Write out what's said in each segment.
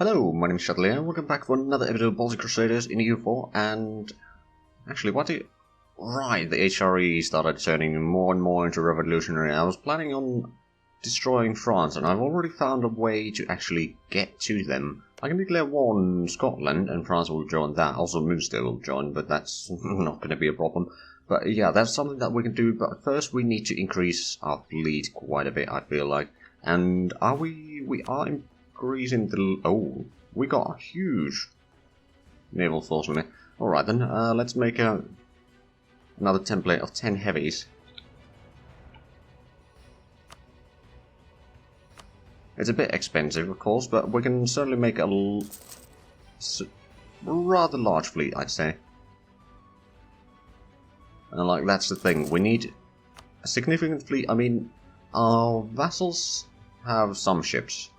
Hello, my name is Shuttley and welcome back for another episode of Baltic Crusaders in EU4. And actually, right, the HRE started turning more and more into revolutionary. I was planning on destroying France, and I've already found a way to actually get to them. I can declare war on Scotland, and France will join that. Also, Munster will join, but that's not going to be a problem. But yeah, that's something that we can do. But first, we need to increase our fleet quite a bit, I feel like. And are we? We are increasing the... Oh, we got a huge naval force on it. Alright then, let's make another template of 10 heavies. It's a bit expensive, of course, but we can certainly make a rather large fleet, I'd say. And like, that's the thing, we need a significant fleet. I mean, our vassals have some ships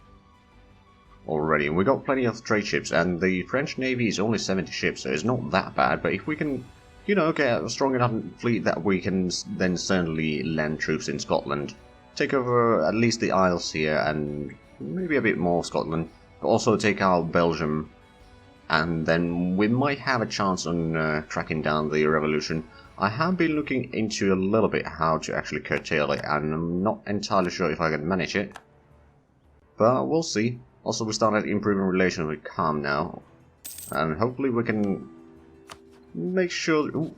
already, and we got plenty of trade ships, and the French Navy is only 70 ships, so it's not that bad. But if we can, you know, get a strong enough fleet that we can then certainly land troops in Scotland, take over at least the Isles here, and maybe a bit more of Scotland, but also take out Belgium, and then we might have a chance on tracking down the revolution. I have been looking into a little bit how to actually curtail it, and I'm not entirely sure if I can manage it, but we'll see. Also, we started improving relations with Calm now, and hopefully we can make sure... Ooh.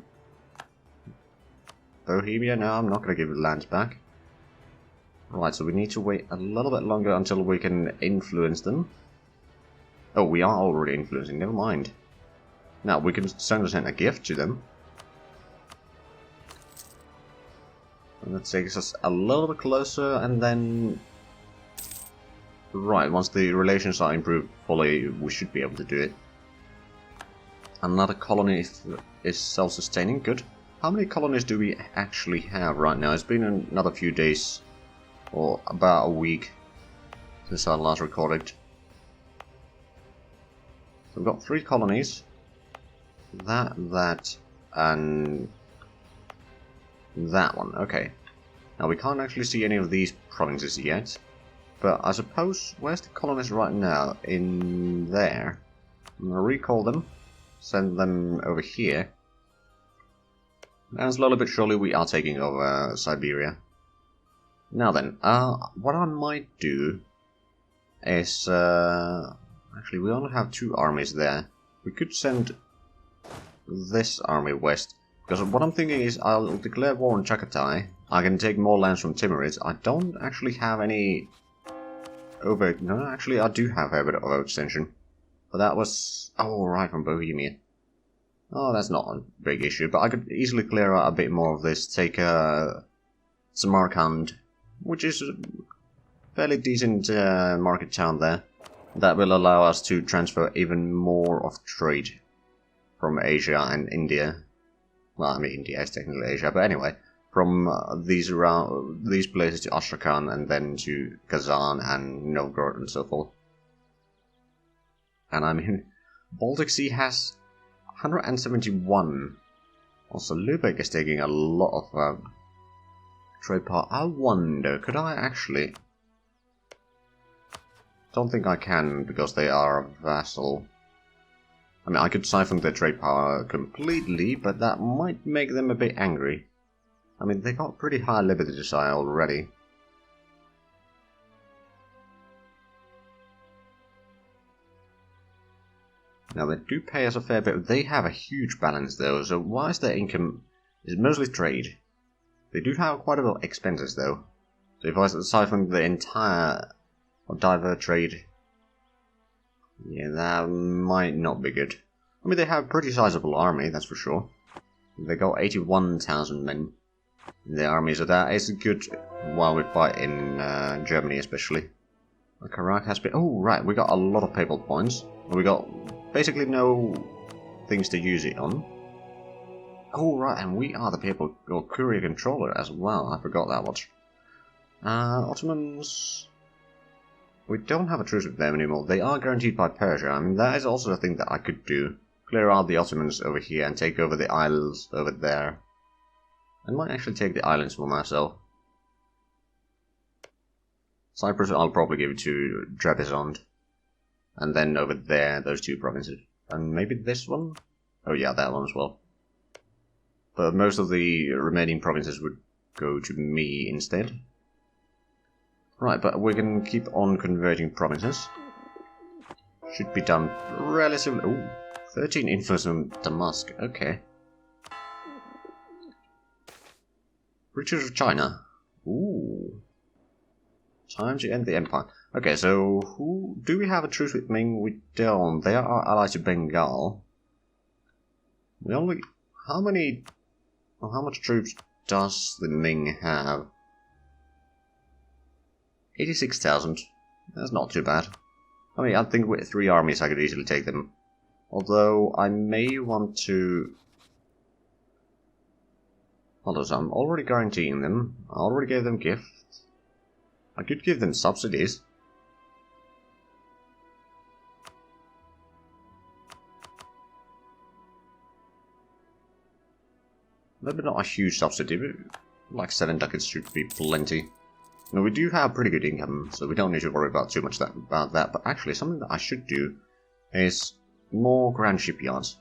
Bohemia, no, I'm not going to give the lands back. Right, so we need to wait a little bit longer until we can influence them. Oh, we are already influencing, never mind. Now, we can send a gift to them. And that takes us a little bit closer, and then... Right, once the relations are improved fully, we should be able to do it. Another colony is self-sustaining, good. How many colonies do we actually have right now? It's been another few days, or about a week, since I last recorded. So we've got 3 colonies. That, and that one, okay. Now we can't actually see any of these provinces yet. But I suppose, where's the colonists right now? In there. I'm going to recall them, send them over here. And slowly but surely we are taking over Siberia. Now then, what I might do is... actually, we only have 2 armies there. We could send this army west. Because what I'm thinking is, I'll declare war on Chagatai. I can take more lands from Timurids. I don't actually have any... No, actually I do have a bit of overextension. But that was... Oh, right, from Bohemia. Oh, that's not a big issue, but I could easily clear out a bit more of this. Take Samarkand, which is a fairly decent market town there. That will allow us to transfer even more of trade from Asia and India. Well, I mean, India is technically Asia, but anyway. From these places to Astrakhan, and then to Kazan and Novgorod and so forth. And I mean, Baltic Sea has 171. Also, Lübeck is taking a lot of trade power. I wonder, could I actually... Don't think I can, because they are a vassal. I mean, I could siphon their trade power completely, but that might make them a bit angry. I mean, they got pretty high liberty desire already. Now, they do pay us a fair bit. They have a huge balance, though, so why is their income... It's mostly trade. They do have quite a lot of expenses, though. So if I siphon the entire... or divert trade... Yeah, that might not be good. I mean, they have a pretty sizable army, that's for sure. They got 81,000 men. The army, so that is good while we fight in Germany, especially. Karak has been... Oh, right, we got a lot of papal points. We got basically no things to use it on. Oh, right, and we are the papal or courier controller as well. I forgot that much. Ottomans... We don't have a truce with them anymore. They are guaranteed by Persia. I mean, that is also a thing that I could do. Clear out the Ottomans over here and take over the Isles over there. I might actually take the islands for myself. Cyprus I'll probably give it to Trebizond. And then over there, those 2 provinces. And maybe this one? Oh yeah, that one as well. But most of the remaining provinces would go to me instead. Right, but we can keep on converting provinces. Should be done relatively... Ooh, 13 influence on Damask, okay. Riches of China. Ooh. Time to end the empire. Okay, so who... Do we have a truce with Ming? We don't. They are allied to Bengal. We only... How many... Well, how much troops does the Ming have? 86,000. That's not too bad. I mean, I think with 3 armies I could easily take them. Although, I may want to... Hold on, so I'm already guaranteeing them. I already gave them gifts. I could give them subsidies. Maybe not a huge subsidy, but like 7 ducats should be plenty. Now, we do have pretty good income, so we don't need to worry about too much about that. But actually, something that I should do is more grand shipyards.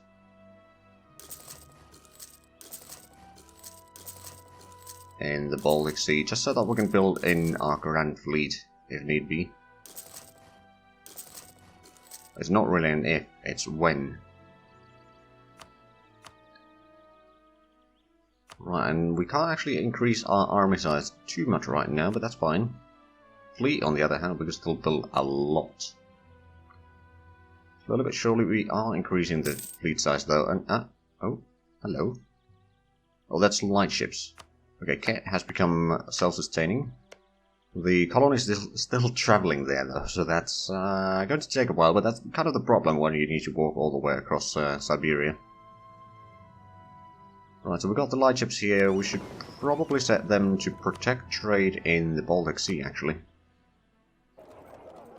In the Baltic Sea, just so that we can build in our grand fleet, if need be. It's not really an if, it's when. Right, and we can't actually increase our army size too much right now, but that's fine. Fleet, on the other hand, we can still build a lot. Slowly but surely we are increasing the fleet size though, and oh, hello. Oh, that's light ships. Okay, Kent has become self-sustaining. The colony is still traveling there though, so that's going to take a while, but that's kind of the problem when you need to walk all the way across Siberia. Right, so we've got the light ships here. We should probably set them to protect trade in the Baltic Sea, actually.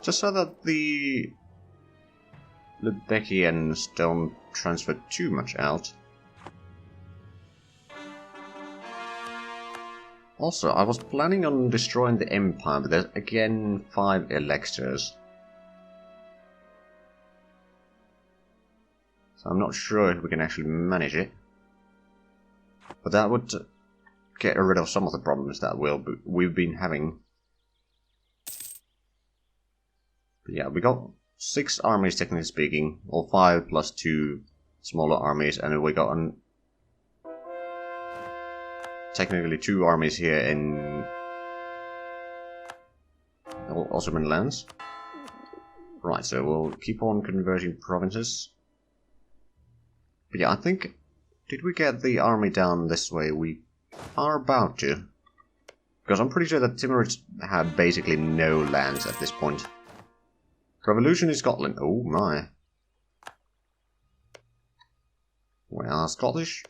Just so that the Lubeckians don't transfer too much out. Also, I was planning on destroying the Empire, but there's again 5 electors. So I'm not sure if we can actually manage it. But that would get rid of some of the problems that we've been having. But yeah, we got 6 armies technically speaking, or 5 plus 2 smaller armies, and we got technically 2 armies here in Ottoman lands. Right, so we'll keep on converting provinces. But yeah, I think... Did we get the army down this way? We are about to. Because I'm pretty sure that Timurids have basically no lands at this point. Revolution in Scotland. Oh my. Well, Scottish?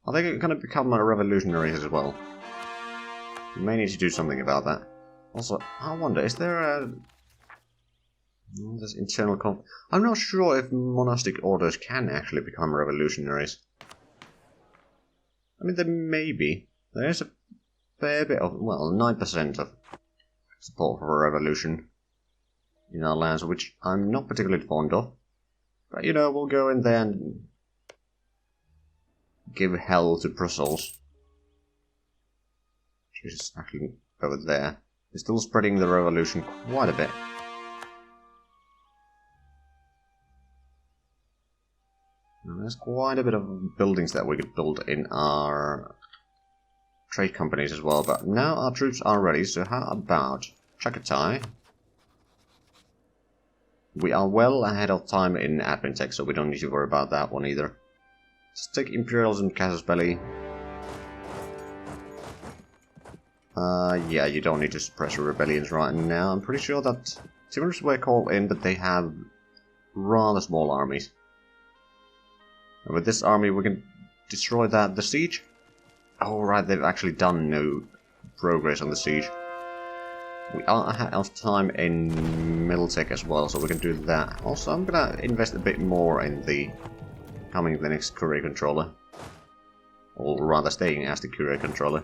Are they going to become revolutionaries as well? We may need to do something about that. Also, I wonder, is there a... There's internal conflict. I'm not sure if monastic orders can actually become revolutionaries. I mean, there may be. There is a fair bit of, well, 9% of support for a revolution in our lands, which I'm not particularly fond of. But, you know, we'll go in there and give hell to Brussels. Which is actually over there. They're still spreading the revolution quite a bit. And there's quite a bit of buildings that we could build in our trade companies as well, but now our troops are ready, so how about Chagatai? We are well ahead of time in admin tech, so we don't need to worry about that one either. Let's take Imperials and Casus Belli. Yeah, you don't need to suppress rebellions right now. I'm pretty sure that Timurids were called in, but they have rather small armies. And with this army we can destroy that. The siege? Oh right, they've actually done no progress on the siege. We are ahead of time in middle tech as well, so we can do that. Also, I'm gonna invest a bit more in the becoming the next courier controller. Or rather staying as the courier controller.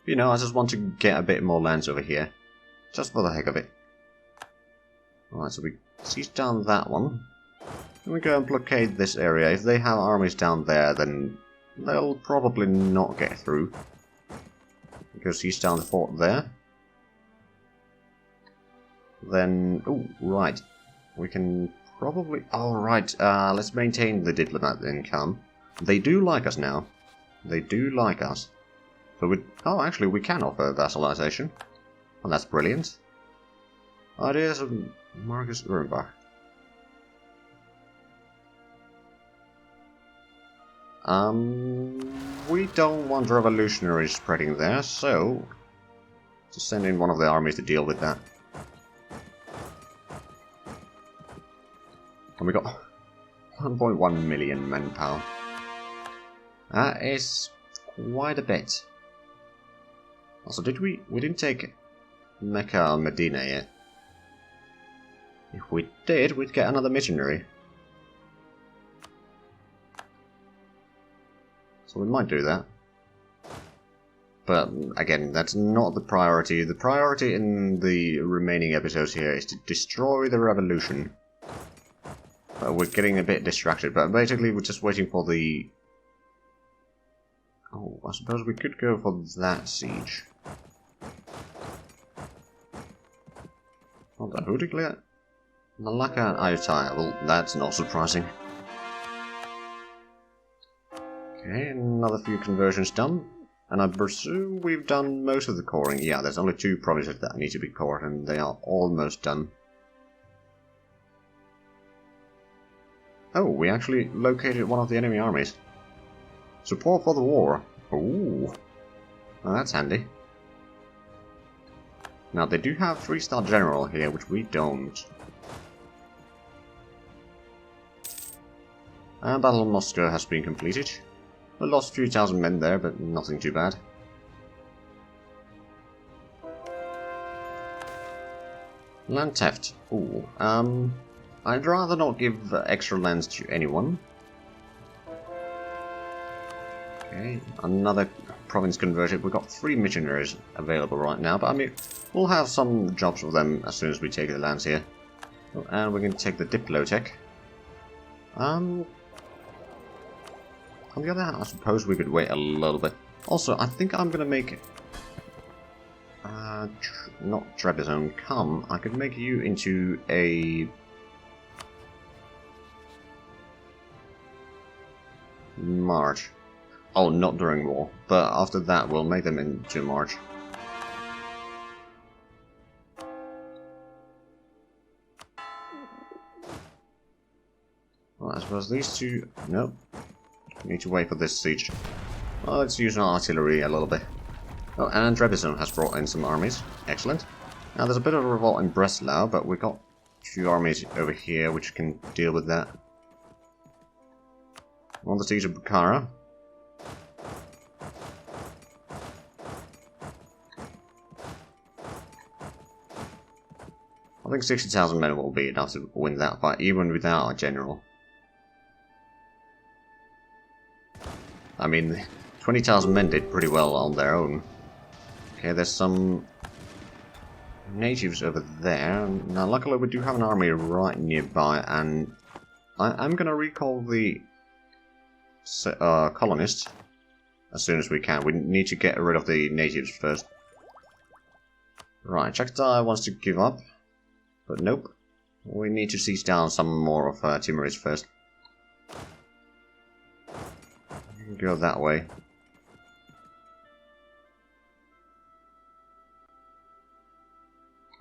You know, I just want to get a bit more lands over here. Just for the heck of it. Alright, so we siege down that one. And we go and blockade this area. If they have armies down there, then they'll probably not get through. We go siege down the fort there. Then, oh, right. We can probably... Oh, right, let's maintain the diplomat income. They do like us now. They do like us. So we... Oh, actually, we can offer vassalization. Well, that's brilliant. Ideas of Marcus Urenbach. We don't want revolutionaries spreading there, so... Just send in one of the armies to deal with that. And we got 1.1 million manpower. That is quite a bit. Also, we didn't take Mecca or Medina yet. If we did, we'd get another missionary. So we might do that. But again, that's not the priority. The priority in the remaining episodes here is to destroy the revolution. We're getting a bit distracted, but basically we're just waiting for the... Oh, I suppose we could go for that siege. Hold on, who declared? Malacca and Ayutthaya. Well, that's not surprising. Okay, another few conversions done. And I presume we've done most of the coring. Yeah, there's only 2 provinces that need to be cored, and they are almost done. Oh, we actually located one of the enemy armies. Support for the war. Ooh. Well, that's handy. Now, they do have 3-star general here, which we don't. And Battle of Moscow has been completed. We lost a few thousand men there, but nothing too bad. Land theft. Ooh. I'd rather not give extra lands to anyone. Okay, another province converted. We've got 3 missionaries available right now, but I mean, we'll have some jobs for them as soon as we take the lands here. Oh, and we're going to take the Diplotech. On the other hand, I suppose we could wait a little bit. Also, I think I'm going to make... not Trebizond, come. I could make you into a... March. Oh, not during war, but after that we'll make them into March. Well, I suppose these two... Nope. Need to wait for this siege. Well, let's use our artillery a little bit. Oh, and Trebizond has brought in some armies. Excellent. Now there's a bit of a revolt in Breslau, but we've got a few armies over here which can deal with that. On the siege of Bukhara. I think 60,000 men will be enough to win that fight, even without a general. I mean, 20,000 men did pretty well on their own. Okay, there's some natives over there. Now, luckily we do have an army right nearby, and I'm gonna recall the colonists as soon as we can. We need to get rid of the natives first. Right, Chagatai wants to give up, but nope. We need to siege down some more of Timurids first. Go that way.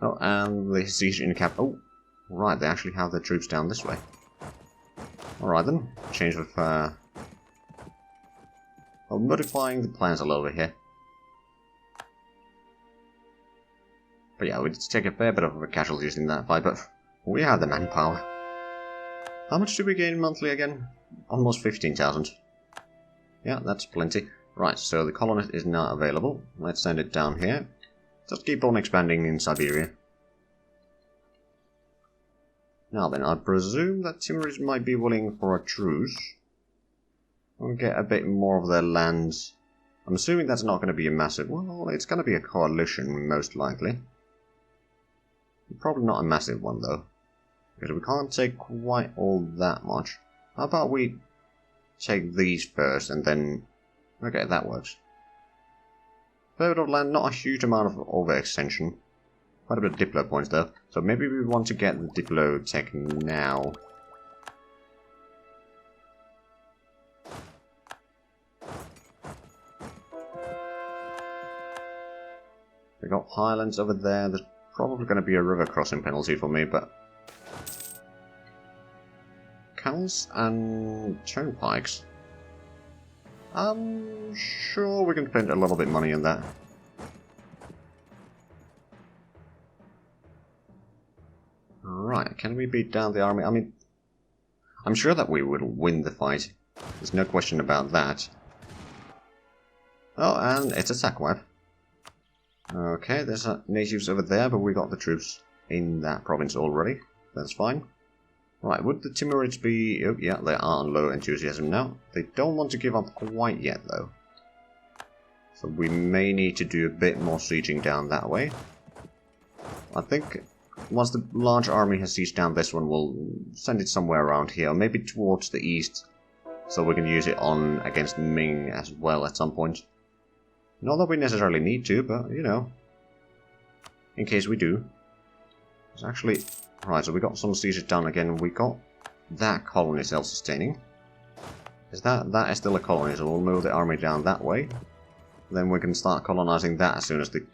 Oh, and the siege in cap. Oh, right, they actually have their troops down this way. Alright then, change of modifying the plans a little bit here. But yeah, we did take a fair bit of casualties in that fight, but we have the manpower. How much do we gain monthly again? Almost 15,000. Yeah, that's plenty. Right, so the colonist is now available. Let's send it down here. Just keep on expanding in Siberia. Now then, I presume that Timurids might be willing for a truce. We'll get a bit more of their lands. I'm assuming that's not going to be a massive... Well, it's going to be a coalition, most likely. Probably not a massive one, though. Because we can't take quite all that much. How about we take these first and then... Okay, that works. Third of land, not a huge amount of overextension. Quite a bit of Diplo points though. So maybe we want to get the Diplo tech now. We got Highlands over there. There's probably going to be a river crossing penalty for me, but... Canals and turnpikes. I'm sure we can spend a little bit of money on that. Right, can we beat down the army? I mean, I'm sure that we will win the fight. There's no question about that. Oh, and it's a sack wipe. Okay, there's natives over there, but we got the troops in that province already. That's fine. Right, would the Timurids be... Oh, yeah, they are on low enthusiasm now. They don't want to give up quite yet, though. So we may need to do a bit more sieging down that way. I think once the large army has sieged down this one, we'll send it somewhere around here, or maybe towards the east, so we can use it on against Ming as well at some point. Not that we necessarily need to, but, you know, in case we do. It's actually... Right, so we got some sieges done again. We got that colony self-sustaining. That is still a colony, so we'll move the army down that way. Then we can start colonizing that as soon as the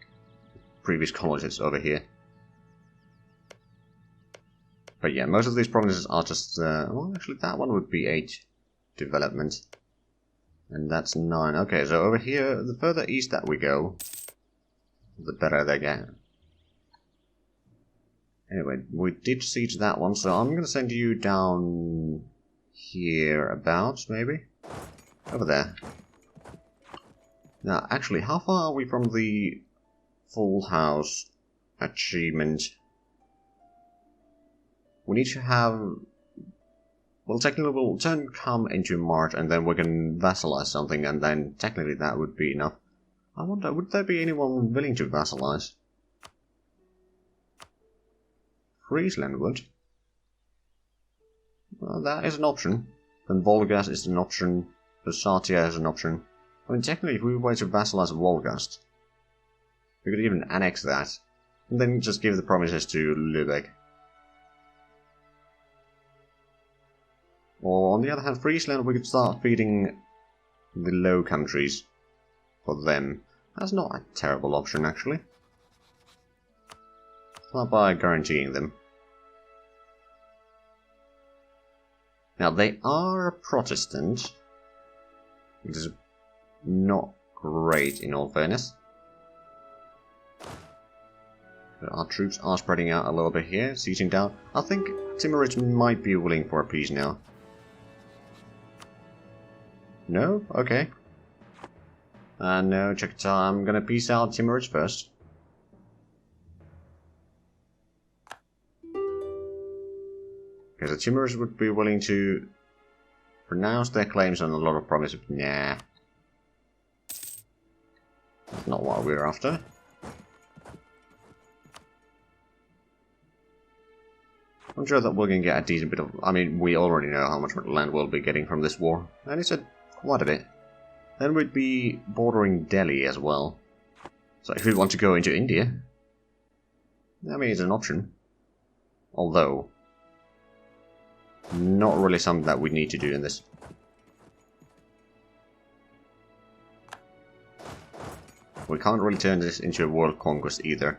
previous colonies over here. But yeah, most of these provinces are just... well, actually, that one would be 8 development. And that's 9. Okay, so over here, the further east that we go, the better they get. Anyway, we did siege that one, so I'm going to send you down here about, maybe? Over there. Now, actually, how far are we from the full house achievement? We need to have... Well, technically we'll turn come into March, and then we can vassalize something, and then technically that would be enough. I wonder, would there be anyone willing to vassalize? Friesland would. Well, that is an option. Then Volgast is an option. Lusatia is an option. I mean, technically, if we were to vassalize Volgast, we could even annex that, and then just give the provinces to Lübeck. Or, on the other hand, Friesland, we could start feeding the Low Countries for them. That's not a terrible option, actually. Not by guaranteeing them. Now, they are Protestant, which is not great in all fairness. But our troops are spreading out a little bit here, sieging down. I think Timurids might be willing for a peace now. No? Okay. No, check it out. I'm gonna peace out Timurids first. Because the Timurids would be willing to pronounce their claims on a lot of promises. Nah. That's not what we're after. I'm sure that we're going to get a decent bit of... I mean, we already know how much land we'll be getting from this war. And it's quite a bit. Then we'd be bordering Delhi as well. So if we want to go into India, I mean, it's an option. Although... not really something that we need to do in this. We can't really turn this into a world conquest either.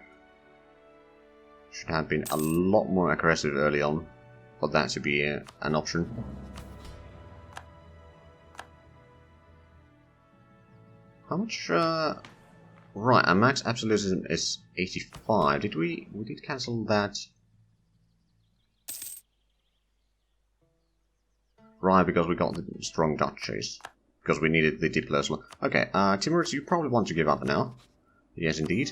Should have been a lot more aggressive early on for that to be an option. How much... Right, our max absolutism is 85. We did cancel that... Right, because we got the strong duchies. Because we needed the Diplo as well. Okay, Timurids, you probably want to give up now. Yes, indeed.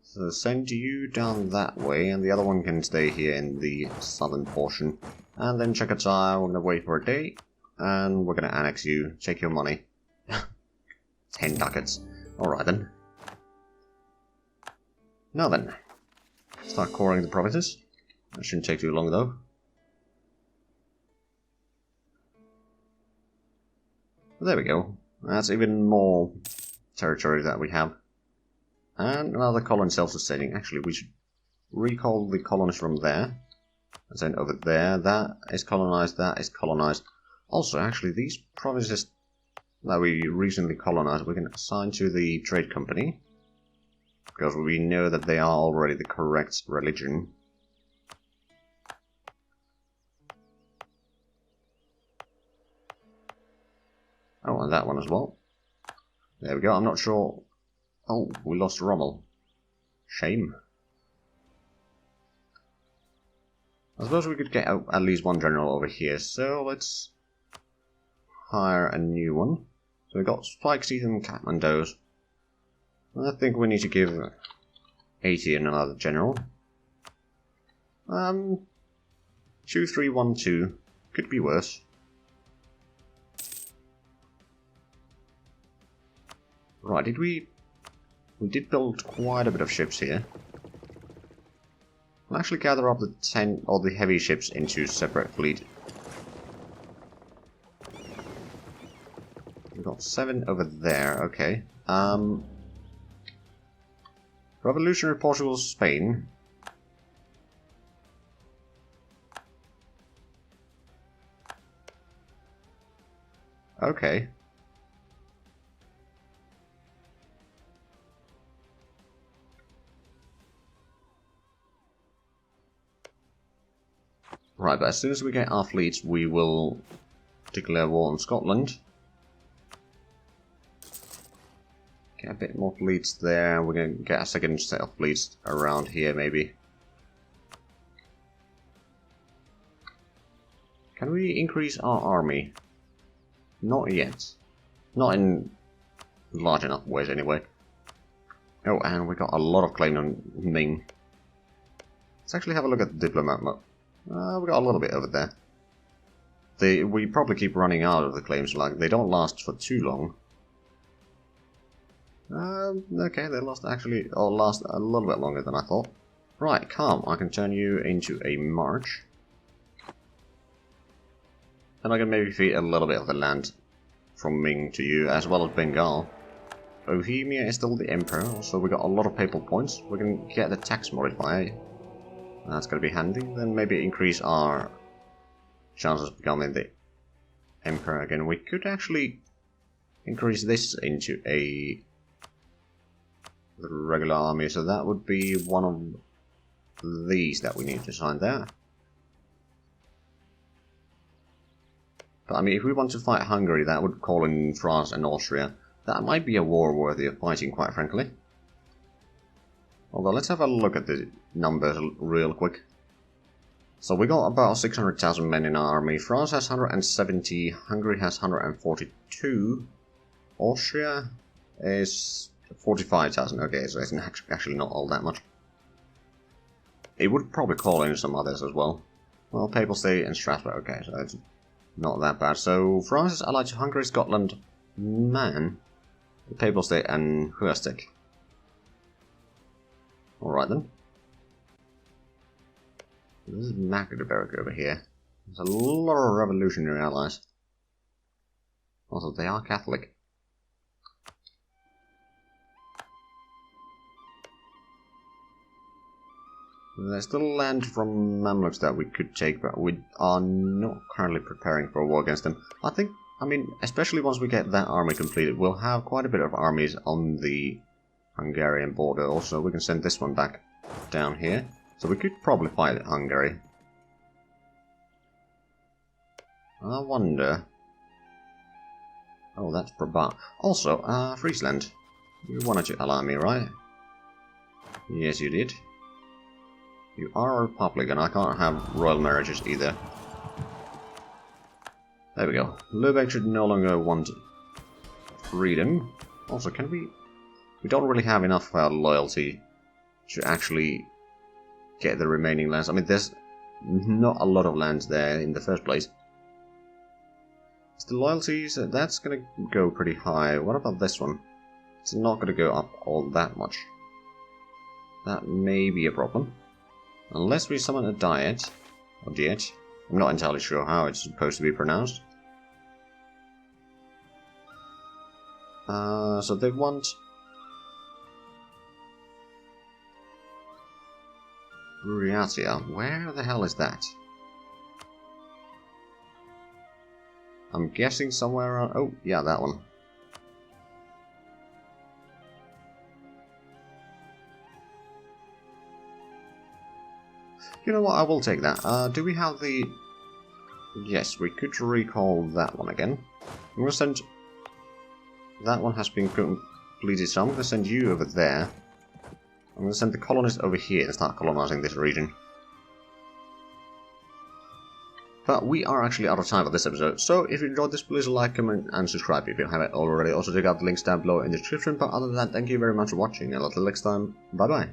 So send you down that way, and the other one can stay here in the southern portion. And then Chagatai, we're going to wait for a day, and we're going to annex you. Take your money. 10 ducats. Alright then. Now then. Start coring the provinces. That shouldn't take too long though. There we go. That's even more territory that we have. And another colony self-sustaining. Actually, we should recall the colonies from there. And then over there, that is colonized, that is colonized. Also, actually, these provinces that we recently colonized, we can assign to the trade company. Because we know that they are already the correct religion. Oh, and that one as well. There we go, I'm not sure... Oh, we lost Rommel. Shame. I suppose we could get at least one general over here, so let's hire a new one. So we got Spike Teeth and Kathmandos. I think we need to give 80 and another general. 2312 could be worse. Right, we did build quite a bit of ships here. We'll actually gather up the 10 or the heavy ships into separate fleet. We've got 7 over there, okay. Revolutionary Portugal, Spain. Okay. Right, but as soon as we get our fleets, we will declare war on Scotland. Get a bit more fleets there. We're going to get a second set of fleets around here, maybe. Can we increase our army? Not yet. Not in large enough ways, anyway. Oh, and we got a lot of claim on Ming. Let's actually have a look at the diplomat map. We got a little bit over there. We probably keep running out of the claims, like they don't last for too long. Okay, they last a little bit longer than I thought. Right, calm. I can turn you into a march. And I can maybe feed a little bit of the land from Ming to you, as well as Bengal. Bohemia is still the emperor, so we got a lot of papal points. We can get the tax modifier. That's going to be handy. Then maybe increase our chances of becoming the emperor again. We could actually increase this into a regular army, so that would be one of these that we need to sign there. But I mean, if we want to fight Hungary, that would call in France and Austria. That might be a war worthy of fighting, quite frankly. Although, let's have a look at the numbers real quick. So we got about 600,000 men in our army. France has 170, Hungary has 142, Austria is 45,000. Okay, so it's actually not all that much. It would probably call in some others as well. Well, Papal State and Strasbourg, okay, so it's not that bad. So France is allied to Hungary, Scotland, Man, the Papal State and Huastek. Alright then. This is Magdeburg over here. There's a lot of revolutionary allies. Also, they are Catholic. There's still land from Mamluks that we could take, but we are not currently preparing for a war against them. I mean, especially once we get that army completed, we'll have quite a bit of armies on the Hungarian border. Also, we can send this one back down here. So we could probably fight Hungary. I wonder... Oh, that's Brabant. Also, Friesland. You wanted to ally me, right? Yes, you did. You are a republic, and I can't have royal marriages either. There we go. Lubeck should no longer want freedom. Also, can we... We don't really have enough loyalty to actually get the remaining lands. I mean, there's not a lot of lands there in the first place. The loyalties, that's going to go pretty high. What about this one? It's not going to go up all that much. That may be a problem. Unless we summon a diet. Or diet. I'm not entirely sure how it's supposed to be pronounced. So they want... Briatia. Where the hell is that? I'm guessing somewhere around... Oh, yeah, that one. You know what, I will take that. Do we have the... Yes, we could recall that one again. I'm going to send... That one has been completed, so I'm going to send you over there. I'm going to send the colonists over here to start colonizing this region. But we are actually out of time for this episode, so if you enjoyed this, please like, comment, and subscribe if you haven't already. Also check out the links down below in the description, but other than that, thank you very much for watching, and until next time, bye bye.